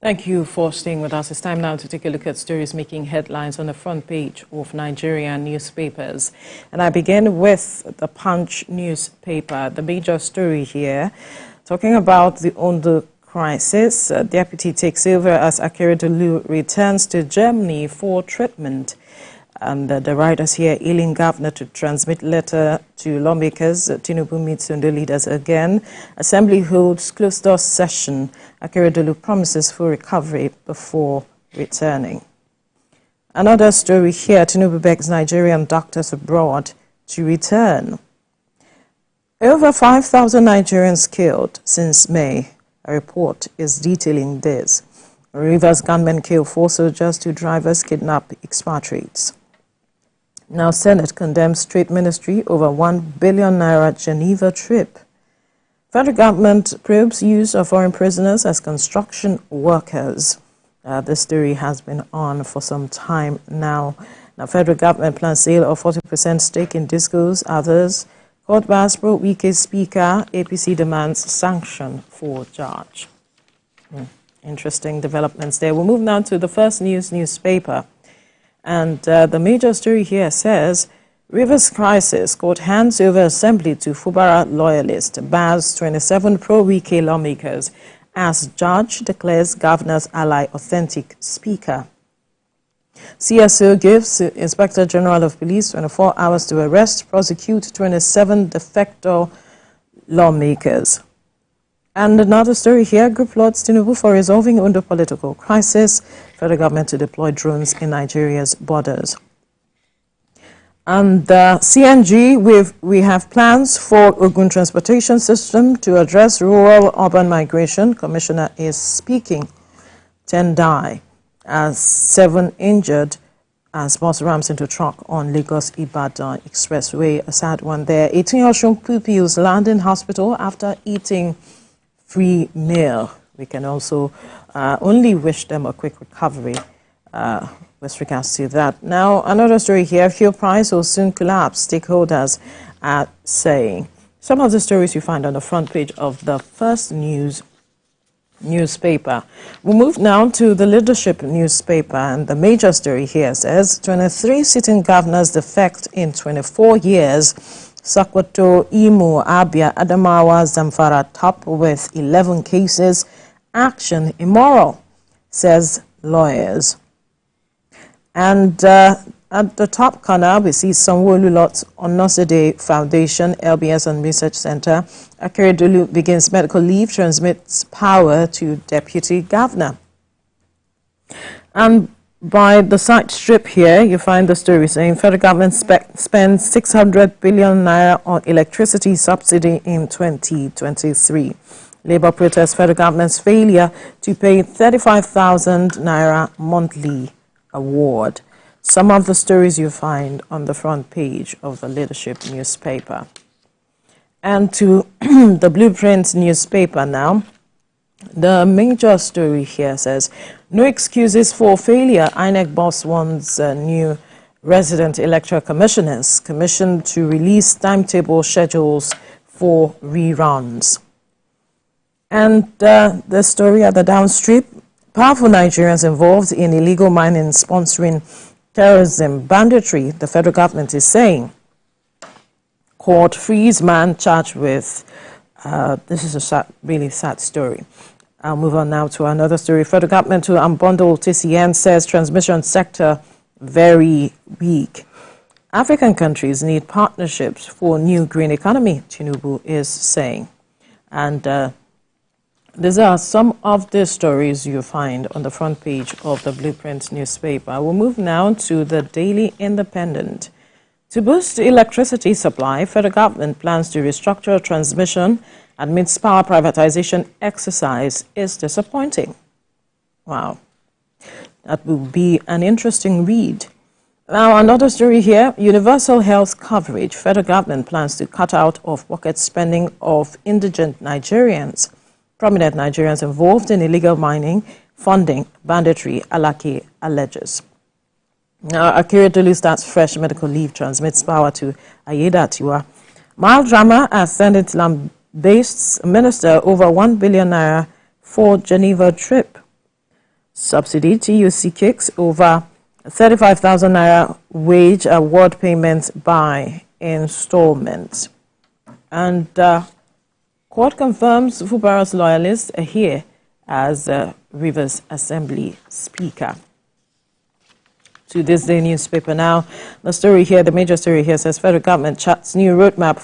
Thank you for staying with us. It's time now to take a look at stories making headlines on the front page of Nigerian newspapers. And I begin with the Punch newspaper. The major story here, talking about the Ondo crisis. Deputy takes over as Akeredolu returns to Germany for treatment. And the writers here ailing governor to transmit letter to lawmakers. Tinubu meets Ondo leaders again. Assembly holds closed-door session. Akeredolu promises full recovery before returning. Another story here. Tinubu begs Nigerian doctors abroad to return. Over 5,000 Nigerians killed since May. A report is detailing this. Rivers gunmen kill 4 soldiers, 2 drivers kidnap expatriates. Now, Senate condemns Trade Ministry over 1 billion naira Geneva trip. Federal government probes use of foreign prisoners as construction workers. This story has been on for some time now. Now, federal government plans sale of 40% stake in discos. Others, court bars pro Wike speaker. APC demands sanction for judge. Interesting developments there. We'll move now to the First News newspaper. And the major story here says, Rivers crisis, court hands over assembly to Fubara loyalist, bars 27 pro-Wike lawmakers as judge declares governor's ally authentic speaker. CSO gives Inspector General of Police 24 hours to arrest, prosecute 27 defector lawmakers. And another story here, group lauds Tinubu for resolving Ondo political crisis, federal government to deploy drones in Nigeria's borders. And CNG, we have plans for Ogun transportation system to address rural-urban migration. Commissioner is speaking. 10 die as 7 injured as bus rams into truck on Lagos-Ibadan Expressway. A sad one there. 18-year-old pupils land in hospital after eating free meal. We can also only wish them a quick recovery with regards to that. Now, another story here, fuel price will soon collapse, stakeholders are saying. Some of the stories you find on the front page of the First News newspaper. We'll move now to the Leadership newspaper, and the major story here says 23 sitting governors defect in 24 years. Sokoto, Imo, Abia, Adamawa, Zamfara top with 11 cases. Action immoral, says lawyers. And at the top corner, we see Sanwo-Olu Lot on Nosede Foundation, LBS and Research Center. Akeredolu begins medical leave, transmits power to deputy governor. And by the side strip here, you find the story saying federal government spends 600 billion naira on electricity subsidy in 2023. Labour protests federal government's failure to pay 35,000 naira monthly award. Some of the stories you find on the front page of the Leadership newspaper. And to the Blueprint newspaper now. The major story here says, no excuses for failure. INEC boss wants new resident electoral commissioners. Commission to release timetable schedules for reruns. And the story at the downstream, powerful Nigerians involved in illegal mining sponsoring terrorism banditry, the federal government is saying. Court frees man charged with, this is a really sad story. I'll move on now to another story. Federal government to unbundle TCN says transmission sector very weak. African countries need partnerships for new green economy, Tinubu is saying. And these are some of the stories you find on the front page of the Blueprint newspaper. We'll move now to the Daily Independent. To boost electricity supply, federal government plans to restructure transmission amidst power privatization exercise is disappointing. Wow. That will be an interesting read. Now, another story here. Universal health coverage. Federal government plans to cut out of pocket spending of indigent Nigerians. Prominent Nigerians involved in illegal mining, funding, banditry, Alaki alleges. Now, Akeredolu starts fresh medical leave, transmits power to Akeredolu. Mild drama as Senate lambasts minister over 1 billion naira for Geneva trip. subsidy. TUC kicks over 35,000 naira wage award payments by installment. And court confirms Fubara's loyalists are here as Rivers Assembly Speaker. To this day newspaper now, the story here, the major story here says federal government charts new roadmap for